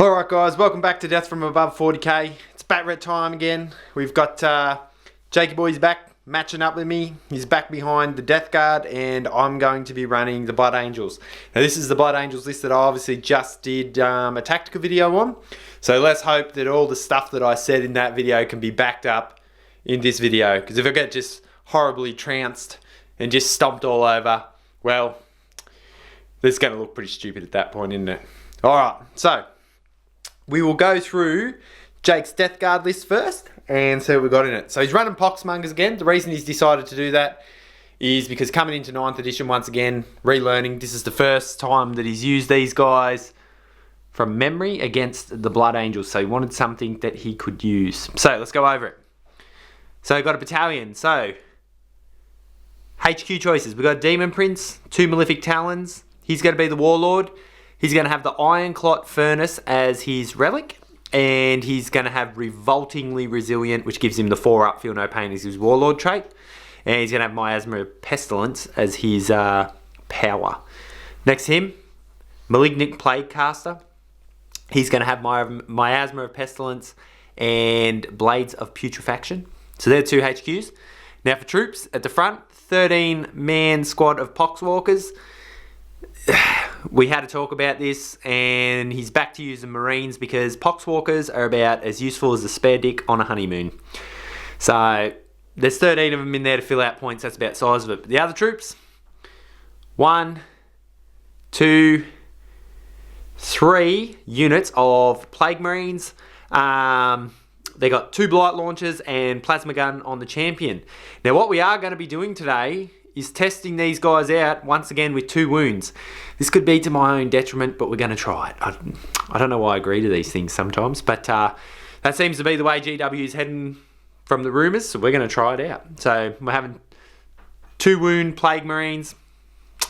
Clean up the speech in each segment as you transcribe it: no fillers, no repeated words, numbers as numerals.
Alright guys, welcome back to Death from Above 40k. It's Bat time again. We've got Jakey Boy's back matching up with me. He's back behind the Deathguard and I'm going to be running the Blood Angels. Now this is the Blood Angels list that I obviously just did a tactical video on. So let's hope that all the stuff that I said in that video can be backed up in this video. Because if I get just horribly trounced and just stomped all over, well, this is going to look pretty stupid at that point, isn't it? Alright, so we will go through Jake's Deathguard list first and see what we got in it. So he's running Poxmongers again. The reason he's decided to do that is because coming into 9th edition once again, relearning, this is the first time that he's used these guys from memory against the Blood Angels. So he wanted something that he could use. So let's go over it. So we've got a battalion. So HQ choices. We've got Demon Prince, 2 Malefic Talons. He's going to be the Warlord. He's going to have the Ironclot Furnace as his relic. And he's going to have Revoltingly Resilient, which gives him the 4-up, Feel No Pain as his Warlord trait. And he's going to have Miasma of Pestilence as his power. Next to him, Malignant Plague Caster. He's going to have Miasma of Pestilence and Blades of Putrefaction. So they're 2 HQs. Now for troops, at the front, 13-man squad of Poxwalkers. We had to talk about this, and he's back to using Marines because Poxwalkers are about as useful as a spare dick on a honeymoon. So there's 13 of them in there to fill out points. That's about the size of it. But the other troops, 1, 2, 3 units of Plague Marines. They got 2 Blight Launchers and Plasma Gun on the Champion. Now what we are going to be doing today is testing these guys out once again with 2 wounds. This could be to my own detriment, but we're going to try it. I don't know why I agree to these things sometimes, but that seems to be the way GW is heading from the rumours, so we're going to try it out. So we're having 2 wound Plague Marines.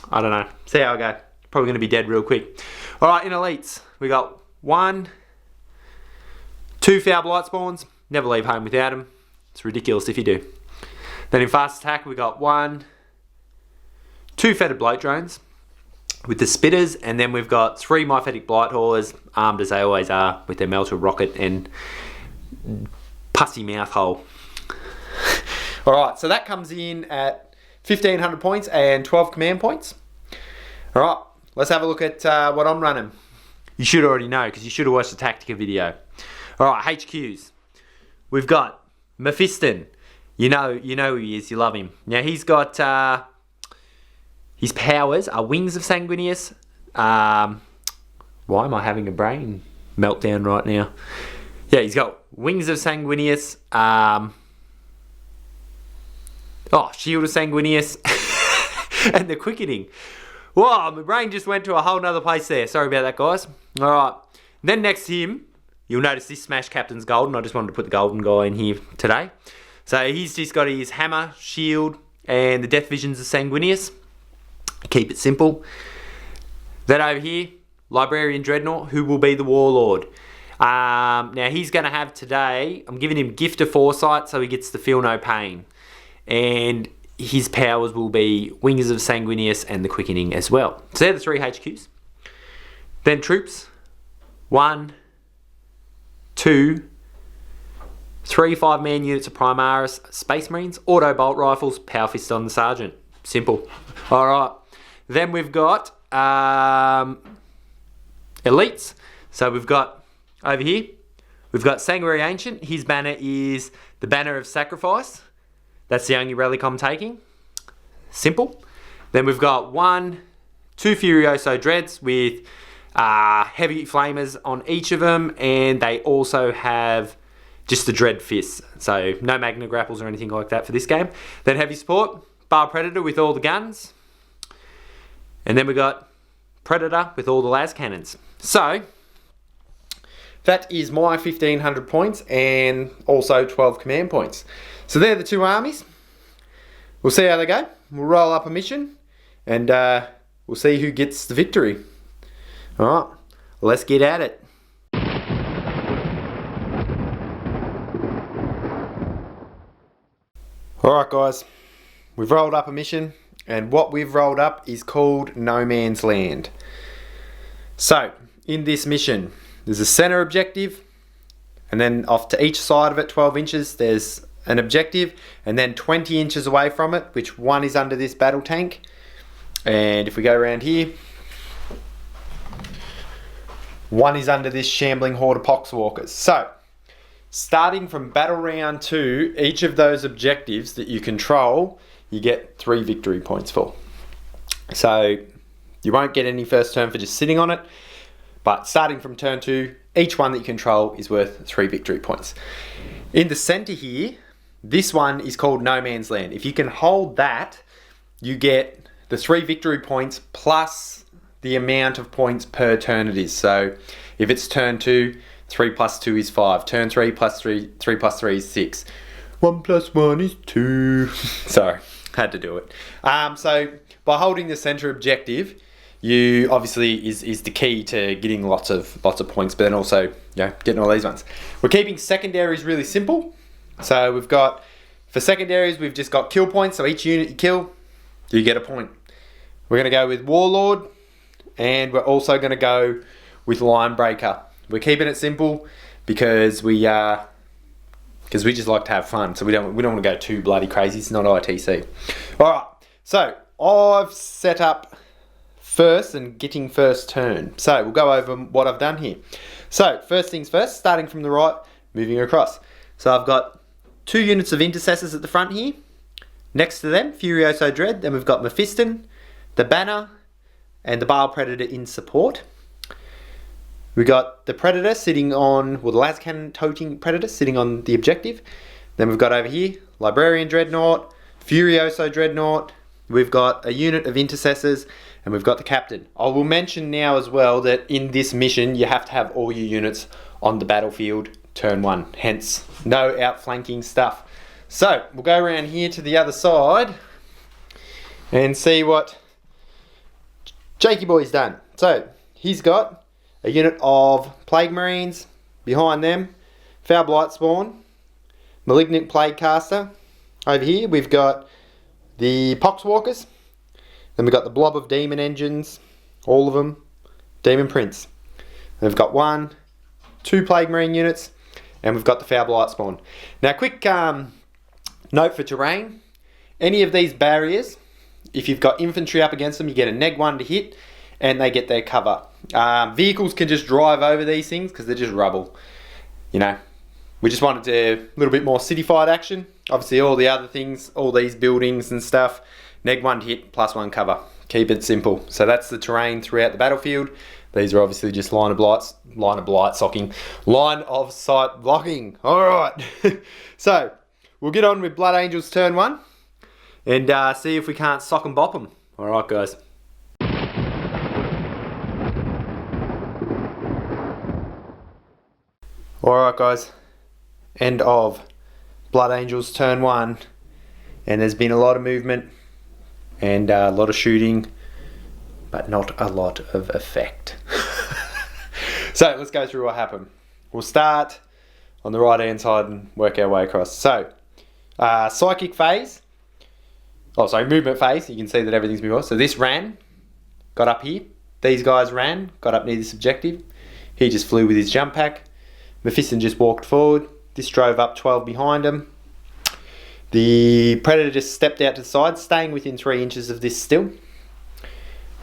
I don't know. See how I go. Probably going to be dead real quick. Alright, in Elites, we got 1, 2 Foul Blight Spawns. Never leave home without them. It's ridiculous if you do. Then in Fast Attack, we got 1, 2 Fetid Bloat Drones with the Spitters, and then we've got 3 Myphetic Blight Haulers, armed as they always are with their Melter Rocket and pussy mouth hole. Alright, so that comes in at 1,500 points and 12 command points. Alright, let's have a look at what I'm running. You should already know because you should have watched the Tactica video. Alright, HQs. We've got Mephiston. You know who he is, you love him. Now he's got his powers are Wings of Sanguinius. Why am I having a brain meltdown right now? Yeah, he's got Wings of Sanguinius. Shield of Sanguinius. And the Quickening. Whoa, my brain just went to a whole nother place there. Sorry about that, guys. Alright. Then next to him, you'll notice this Smash Captain's golden. I just wanted to put the golden guy in here today. So he's just got his Hammer, Shield, and the Death Visions of Sanguinius. Keep it simple. Then over here, Librarian Dreadnought, who will be the Warlord. Now he's going to have today, I'm giving him Gift of Foresight so he gets to Feel No Pain. And his powers will be Wings of Sanguinius and the Quickening as well. So they're the 3 HQs. Then troops, 1, 2, 3 5-man units of Primaris, Space Marines, Auto Bolt Rifles, Power Fist on the Sergeant. Simple. Alright. Then we've got Elites. So we've got, over here, we've got Sanguinary Ancient. His banner is the Banner of Sacrifice. That's the only relic I'm taking. Simple. Then we've got 1, 2 Furioso Dreads with heavy flamers on each of them. And they also have just the Dread Fists. So no Magna Grapples or anything like that for this game. Then heavy support, Bar Predator with all the guns. And then we got Predator with all the las cannons. So that is my 1,500 points and also 12 command points. So they're the 2 armies. We'll see how they go. We'll roll up a mission and we'll see who gets the victory. Alright, let's get at it. Alright guys, we've rolled up a mission. And what we've rolled up is called No Man's Land. So, in this mission, there's a center objective, and then off to each side of it, 12 inches, there's an objective, and then 20 inches away from it, which one is under this battle tank. And if we go around here, one is under this shambling horde of poxwalkers. So, starting from battle round 2, each of those objectives that you control, you get 3 victory points for. So, you won't get any first turn for just sitting on it, but starting from turn 2, each one that you control is worth 3 victory points. In the center here, this one is called No Man's Land. If you can hold that, you get the 3 victory points plus the amount of points per turn it is. So if it's turn 2, 3 plus 2 is 5. Turn 3 plus 3 plus 3 is 6. 1 plus 1 is 2. Sorry, had to do it. So by holding the center objective, you obviously is the key to getting lots of points, but then also getting all these ones. We're keeping secondaries really simple. So we've got, for secondaries, we've just got kill points. So each unit you kill, you get a point. We're going to go with Warlord, and we're also going to go with Line Breaker. We're keeping it simple because we just like to have fun. So we don't want to go too bloody crazy. It's not ITC. All right. So I've set up first and getting first turn. So we'll go over what I've done here. So first things first, starting from the right, moving across. So I've got 2 units of intercessors at the front here. Next to them, Furioso Dread. Then we've got Mephiston, the Banner, and the Baal Predator in support. We've got the Predator sitting on, well, the las cannon toting Predator sitting on the objective. Then we've got over here, Librarian Dreadnought, Furioso Dreadnought. We've got a unit of intercessors, and we've got the Captain. I will mention now as well that in this mission, you have to have all your units on the battlefield turn 1, hence no outflanking stuff. So we'll go around here to the other side and see what Jakey Boy's done. So he's got a unit of Plague Marines behind them, Foul Blight Spawn, Malignant Plague Caster. Over here we've got the Poxwalkers, then we've got the Blob of Demon Engines, all of them, Demon Prince. Then we've got 1, 2 Plague Marine units, and we've got the Foul Blight Spawn. Now, quick note for terrain. Any of these barriers, if you've got infantry up against them, you get a -1 to hit, and they get their cover. Vehicles can just drive over these things because they're just rubble. We just wanted a little bit more city-fied action. Obviously, all the other things, all these buildings and stuff, -1 to hit, +1 cover. Keep it simple. So that's the terrain throughout the battlefield. These are obviously just line of sight blocking. All right. So we'll get on with Blood Angels turn 1 and see if we can't sock and bop them. All right, guys. All right, guys. End of Blood Angels turn 1, and there's been a lot of movement and a lot of shooting, but not a lot of effect. So let's go through what happened. We'll start on the right hand side and work our way across. So psychic phase, movement phase, you can see that everything's moving on. So this ran, got up here. These guys ran, got up near this objective. He just flew with his jump pack. Mephiston just walked forward. This drove up 12 behind him. The Predator just stepped out to the side, staying within 3 inches of this still.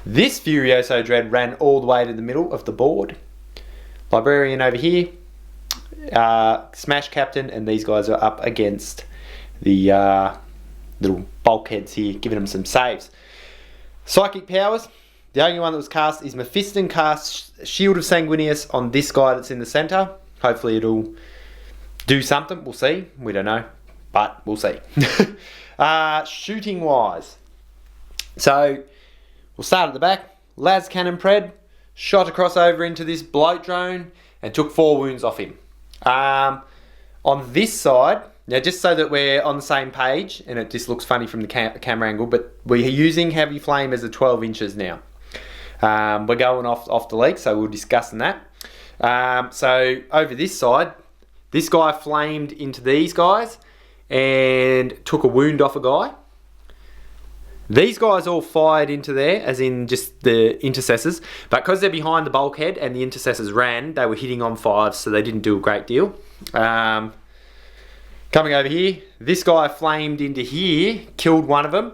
This Furioso Dread ran all the way to the middle of the board. Librarian over here, Smash Captain, and these guys are up against the little bulkheads here, giving them some saves. Psychic powers, the only one that was cast is Mephiston cast Shield of Sanguinius on this guy that's in the centre. Hopefully it'll do something, we'll see, we don't know, but we'll see. Shooting wise, so we'll start at the back. Las Cannon Pred shot across over into this bloat drone and took 4 wounds off him. On this side, now just so that we're on the same page, and it just looks funny from the camera angle, but we're using heavy flame as a 12 inches now. We're going off the leg, so we'll discuss that. So over this side, this guy flamed into these guys and took a wound off a guy. These guys all fired into there, as in just the intercessors, but because they're behind the bulkhead and the intercessors ran, they were hitting on 5s, so they didn't do a great deal. Coming over here, this guy flamed into here, killed one of them.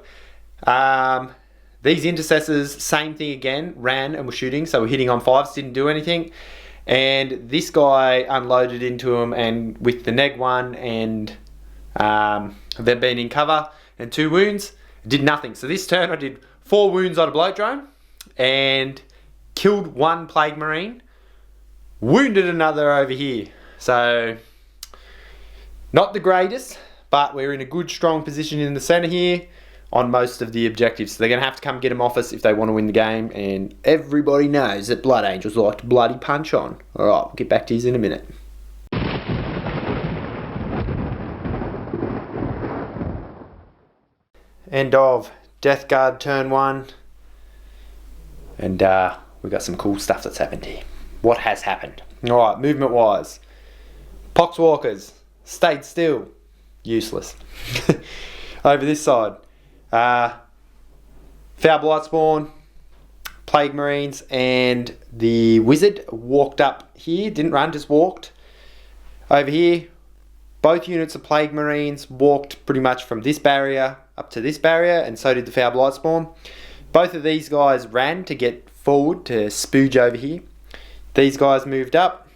These intercessors, same thing again, ran and were shooting, so were hitting on 5s, didn't do anything. And this guy unloaded into him, and with the neg 1 and them being in cover and 2 wounds, did nothing. So this turn I did 4 wounds on a bloat drone and killed 1 plague marine, wounded another over here. So not the greatest, but we're in a good strong position in the center here on most of the objectives. So they're going to have to come get them off us if they want to win the game, and everybody knows that Blood Angels like to bloody punch on. Alright, we'll get back to you in a minute. End of Deathguard turn 1, and we've got some cool stuff that's happened here. What has happened? Alright, movement wise, Poxwalkers stayed still, useless. Over this side, Foul Blightspawn, Plague Marines, and the Wizard walked up here, didn't run, just walked. Over here, both units of Plague Marines walked pretty much from this barrier up to this barrier, and so did the Foul Blightspawn. Both of these guys ran to get forward to spooge over here. These guys moved up,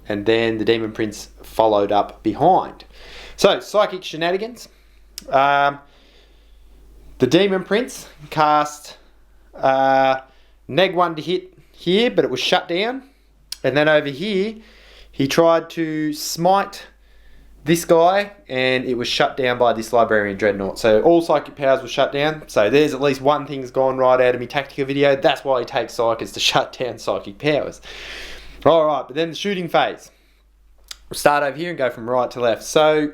and then the Demon Prince followed up behind. So, Psychic Shenanigans. The Demon Prince cast neg 1 to hit here, but it was shut down. And then over here, he tried to smite this guy, and it was shut down by this Librarian Dreadnought. So all psychic powers were shut down. So there's at least one thing's gone right out of my tactical video. That's why he takes psychics, to shut down psychic powers. Alright, but then the shooting phase. We'll start over here and go from right to left. So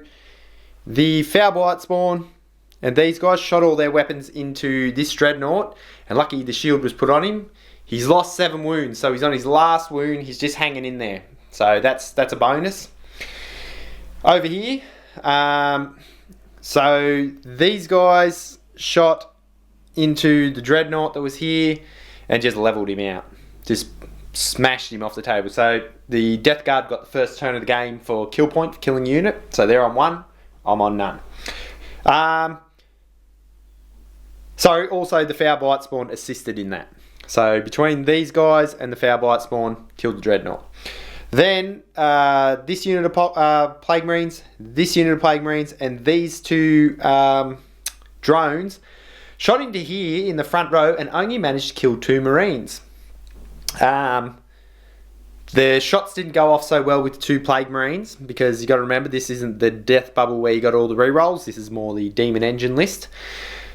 the Foul Blightspawn and these guys shot all their weapons into this Dreadnought, and lucky the shield was put on him. He's lost 7 wounds, so he's on his last wound. He's just hanging in there. So that's a bonus. Over here, so these guys shot into the Dreadnought that was here and just leveled him out. Just smashed him off the table. So the Deathguard got the first turn of the game for kill point, for killing unit. So they're on 1, I'm on none. So also the Foul Blightspawn assisted in that. So between these guys and the Foul Blightspawn, killed the Dreadnought. Then this unit of Plague Marines, this unit of Plague Marines, and these 2 drones shot into here in the front row and only managed to kill 2 Marines. The shots didn't go off so well with 2 Plague Marines, because you got to remember, this isn't the death bubble where you got all the rerolls. This is more the Demon Engine list.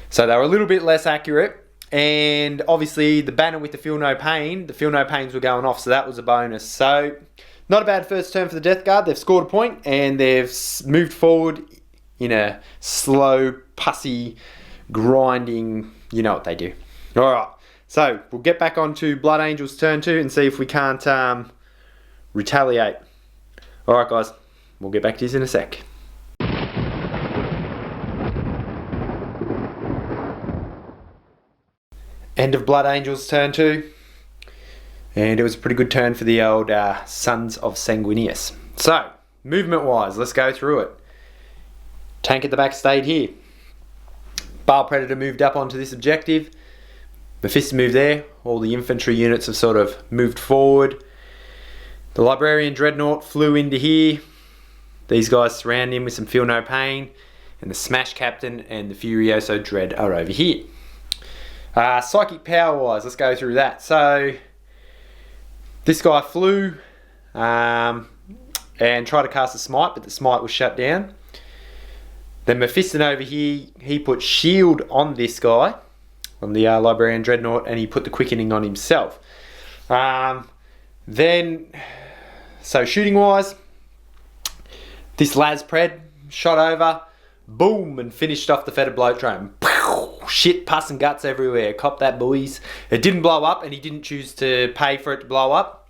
So they were a little bit less accurate. And obviously the banner with the Feel No Pain, the Feel No Pains were going off, so that was a bonus. So not a bad first turn for the Deathguard. They've scored a point and they've moved forward in a slow, pussy, grinding, you know what they do. Alright, so we'll get back onto Blood Angels turn 2 and see if we can't retaliate. Alright guys, we'll get back to you in a sec. End of Blood Angels turn 2. And it was a pretty good turn for the old Sons of Sanguinius. So, movement wise, let's go through it. Tank at the back stayed here. Baal Predator moved up onto this objective. Mephisto moved there. All the infantry units have sort of moved forward. The Librarian Dreadnought flew into here. These guys surround him with some Feel No Pain. And the Smash Captain and the Furioso Dread are over here. Psychic power wise, let's go through that. So this guy flew and tried to cast a smite, but the smite was shut down. Then Mephisto over here, he put shield on this guy, on the Librarian Dreadnought, and he put the quickening on himself. Then, so shooting wise, this Laspred shot over, boom, and finished off the Fetid Bloat Drone. Shit, pus and guts everywhere. Cop that, boys. It didn't blow up, and he didn't choose to pay for it to blow up.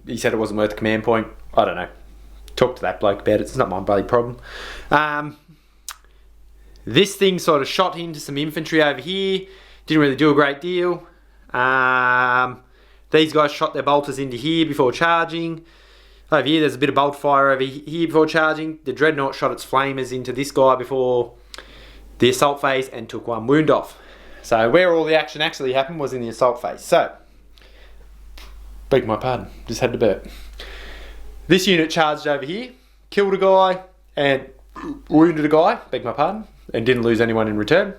He said it wasn't worth the command point. I don't know. Talk to that bloke about it. It's not my bloody problem. This thing sort of shot into some infantry over here. Didn't really do a great deal. These guys shot their bolters into here before charging. Over here, there's a bit of bolt fire over here before charging. The Dreadnought shot its flamers into this guy before the assault phase and took one wound off. So where all the action actually happened was in the assault phase. So, beg my pardon, just had to burp. This unit charged over here, killed a guy and wounded a guy, beg my pardon, and didn't lose anyone in return.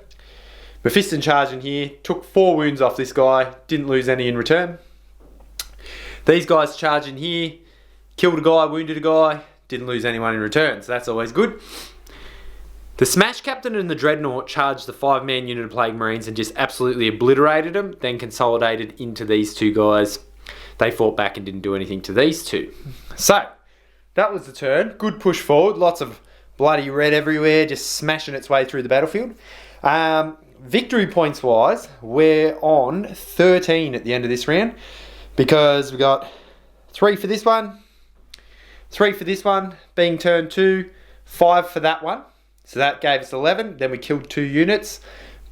Mephiston charged in here, took 4 wounds off this guy, didn't lose any in return. These guys charged in here, killed a guy, wounded a guy, didn't lose anyone in return, so that's always good. The Smash Captain and the Dreadnought charged the 5-man unit of Plague Marines and just absolutely obliterated them, then consolidated into these 2 guys. They fought back and didn't do anything to these 2. So, that was the turn. Good push forward, lots of bloody red everywhere, just smashing its way through the battlefield. Victory points wise, we're on 13 at the end of this round because we got 3 for this one, 3 for this one, being turn 2, 5 for that one. So that gave us 11. Then we killed 2 units,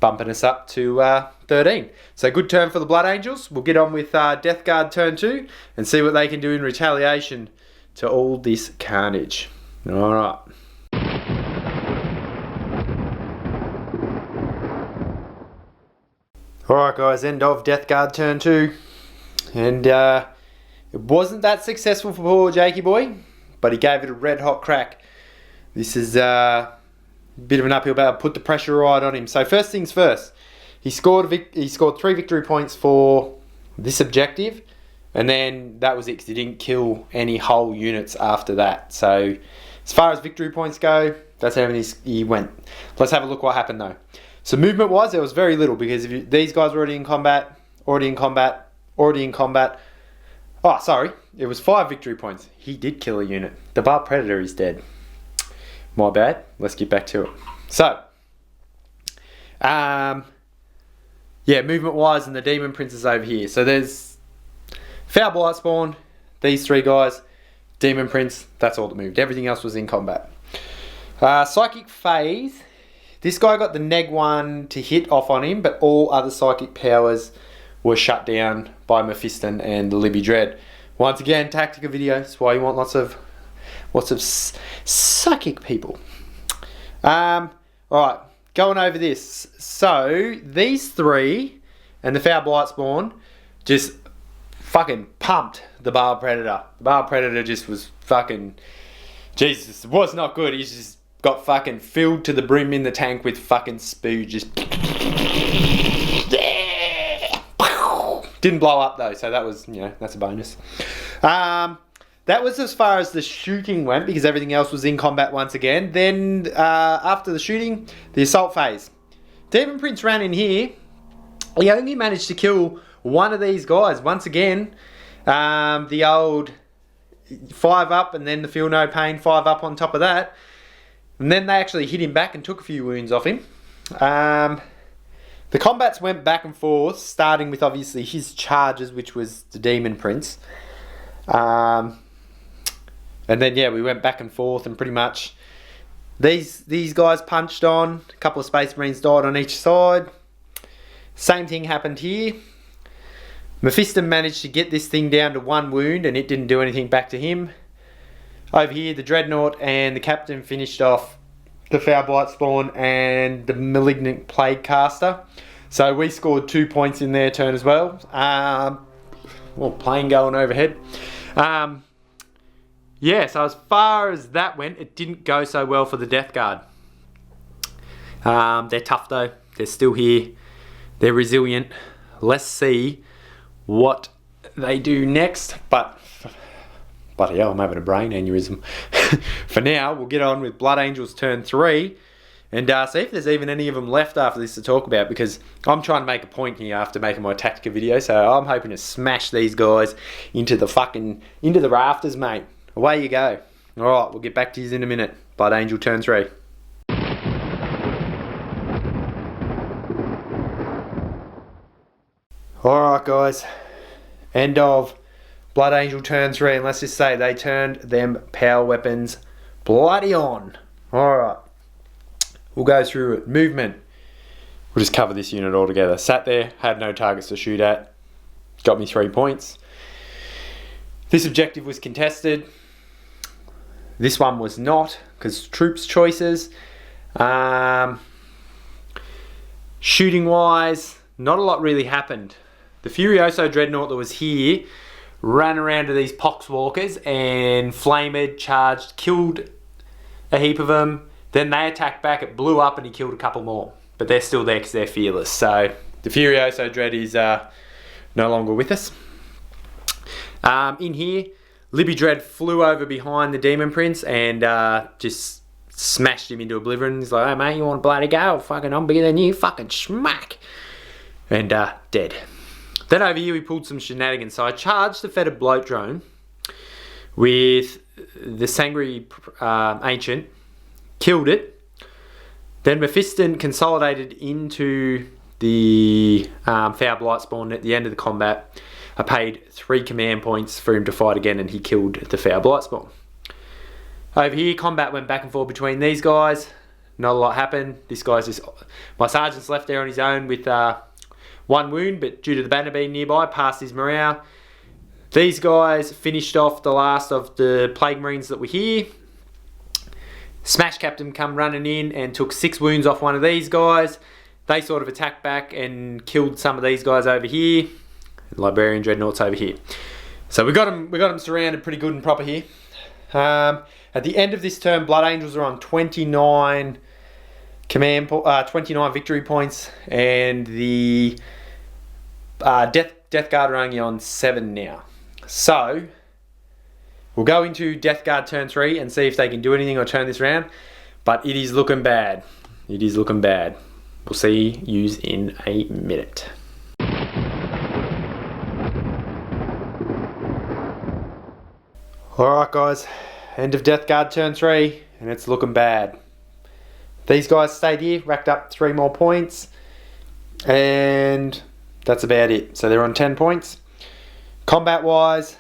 bumping us up to 13. So good turn for the Blood Angels. We'll get on with Deathguard turn 2 and see what they can do in retaliation to all this carnage. All right. Alright guys, end of Deathguard turn 2. And it wasn't that successful for poor Jakey boy, but he gave it a red hot crack. This is a bit of an uphill battle, put the pressure right on him. So first things first, he scored 3 victory points for this objective, and then that was it, 'cause he didn't kill any whole units after that. So as far as victory points go, that's how many he went. Let's have a look what happened though. So movement wise, there was very little because if these guys were already in combat, already in combat, already in combat. Oh, sorry, it was 5 victory points. He did kill a unit. The Baal Predator is dead. My bad. Let's get back to it. So, yeah, movement wise, and the Demon Prince is over here. So there's Foul Blight Spawn, these 3 guys, Demon Prince, that's all that moved. Everything else was in combat. Psychic Phase. This guy got the neg 1 to hit off on him, but all other psychic powers were shut down by Mephiston and the Libby Dread. Once again, tactical video. That's why you want lots of psychic people. Alright, going over this. So, these 3 and the Foul Blight Spawn just fucking pumped the Baal Predator. The Baal Predator just was fucking... Jesus, it was not good. He's just got fucking filled to the brim in the tank with fucking spoo. Just didn't blow up though, so that was, you know, that's a bonus. That was as far as the shooting went because everything else was in combat once again. Then after the shooting, the assault phase. Demon Prince ran in here. He only managed to kill one of these guys once again. The old 5 up and then the feel no pain 5 up on top of that. And then they actually hit him back and took a few wounds off him. The combats went back and forth, starting with obviously his charges, which was the Demon Prince. And then, yeah, we went back and forth and pretty much these guys punched on. A couple of Space Marines died on each side. Same thing happened here. Mephiston managed to get this thing down to 1 wound and it didn't do anything back to him. Over here, the Dreadnought and the Captain finished off the Foul Blight Spawn and the Malignant Plague Caster. So we scored 2 points in their turn as well. Well, plane going overhead. Yeah, so as far as that went, it didn't go so well for the Deathguard. They're tough though. They're still here. They're resilient. Let's see what they do next. But bloody hell, I'm having a brain aneurysm. For now, we'll get on with Blood Angels turn 3 and see if there's even any of them left after this to talk about, because I'm trying to make a point here after making my tactical video, so I'm hoping to smash these guys into the rafters, mate. Away you go. Alright, we'll get back to you in a minute. Blood Angel turn 3. Alright guys, end of Blood Angel turn 3, and let's just say they turned them power weapons bloody on. Alright, we'll go through it. Movement. We'll just cover this unit all together. Sat there, had no targets to shoot at. Got me 3 points. This objective was contested. This one was not, because troops choices. Shooting wise, not a lot really happened. The Furioso Dreadnought that was here ran around to these poxwalkers and flamed, charged, killed a heap of them. Then they attacked back, it blew up and he killed a couple more. But they're still there because they're fearless. So the Furioso Dread is no longer with us. In here, Libby Dread flew over behind the Demon Prince and just smashed him into oblivion. He's like, hey mate, you want to bloody go? Fucking, I'm bigger than you. Fucking smack. And dead. Then over here we pulled some shenanigans. So I charged the Fetid Bloat Drone with the Sangri Ancient, killed it. Then Mephiston consolidated into the Foul Blight Spawn at the end of the combat. I paid 3 command points for him to fight again and he killed the Foul Blight Spawn. Over here, combat went back and forth between these guys. Not a lot happened. This guy's just... My sergeant's left there on his own with 1 wound, but due to the banner being nearby, passed his morale. These guys finished off the last of the Plague Marines that were here. Smash Captain come running in and took 6 wounds off one of these guys. They sort of attacked back and killed some of these guys over here. Librarian Dreadnoughts over here. So we got them surrounded pretty good and proper here. At the end of this turn, Blood Angels are on 29 29 victory points, and the Deathguard are only on 7 now. So we'll go into Deathguard turn 3 and see if they can do anything or turn this around. But it is looking bad. It is looking bad. We'll see yous in a minute. Alright guys, end of Deathguard turn 3, and it's looking bad. These guys stayed here, racked up 3 more points, and that's about it. So they're on 10 points. Combat wise,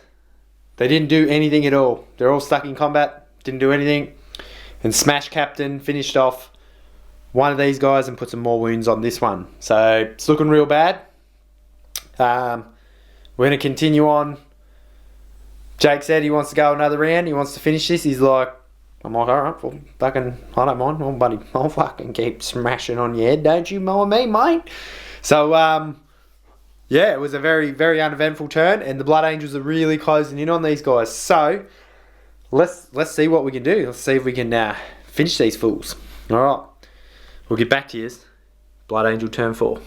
they didn't do anything at all. They're all stuck in combat, didn't do anything. And Smash Captain finished off one of these guys and put some more wounds on this one. So it's looking real bad. We're going to continue on. Jake said he wants to go another round. He wants to finish this. He's like, I'm like, alright, well, fucking, I don't mind. Oh, buddy, I'll fucking keep smashing on your head. Don't you mind me, mate? So, yeah, it was a very, very uneventful turn, and the Blood Angels are really closing in on these guys. So, let's see what we can do. Let's see if we can finish these fools. Alright, we'll get back to you. Blood Angel turn 4.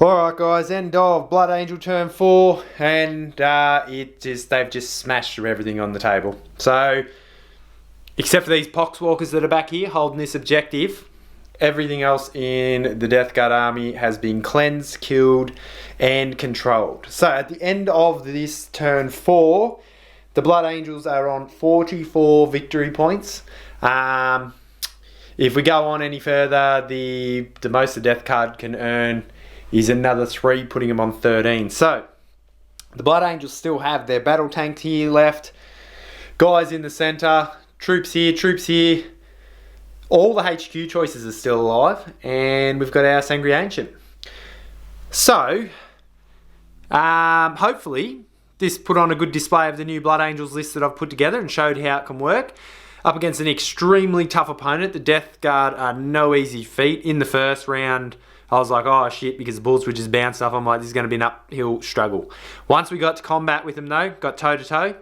Alright guys, end of Blood Angel turn 4, and they've just smashed through everything on the table. So, except for these poxwalkers that are back here holding this objective, everything else in the Deathguard army has been cleansed, killed, and controlled. So at the end of this turn 4, the Blood Angels are on 44 victory points. If we go on any further, the most the Deathguard can earn is another 3, putting them on 13. So, the Blood Angels still have their battle tank here left. Guys in the centre, troops here. All the HQ choices are still alive. And we've got our Sangri Ancient. So, hopefully, this put on a good display of the new Blood Angels list that I've put together and showed how it can work. Up against an extremely tough opponent. The Deathguard are no easy feat. In the first round, I was like, oh shit, because the bullets were just bounced off. I'm like, this is going to be an uphill struggle. Once we got to combat with them though, got toe to toe,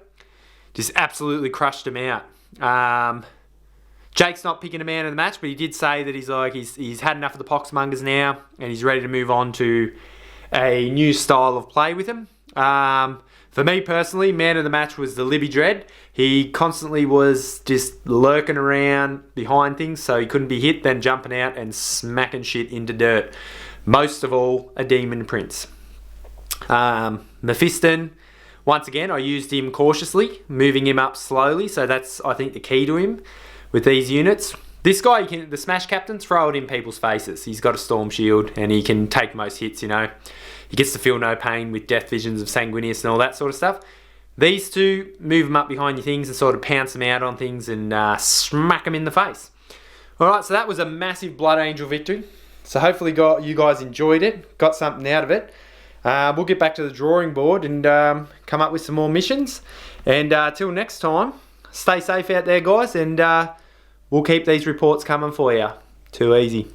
just absolutely crushed him out. Jake's not picking a man of the match, but he did say that he's had enough of the poxmongers now, and he's ready to move on to a new style of play with him. For me personally, man of the match was the Libby Dread. He constantly was just lurking around behind things, so he couldn't be hit, then jumping out and smacking shit into dirt. Most of all, a Demon Prince. Mephiston, once again, I used him cautiously, moving him up slowly, so that's, I think, the key to him with these units. This guy, the Smash Captain, throw it in people's faces. He's got a Storm Shield, and he can take most hits, you know. He gets to feel no pain with death visions of Sanguinius and all that sort of stuff. These two, move them up behind your things and sort of pounce them out on things and smack them in the face. Alright, so that was a massive Blood Angel victory. So hopefully you guys enjoyed it, got something out of it. We'll get back to the drawing board and come up with some more missions. And till next time, stay safe out there, guys, and we'll keep these reports coming for you. Too easy.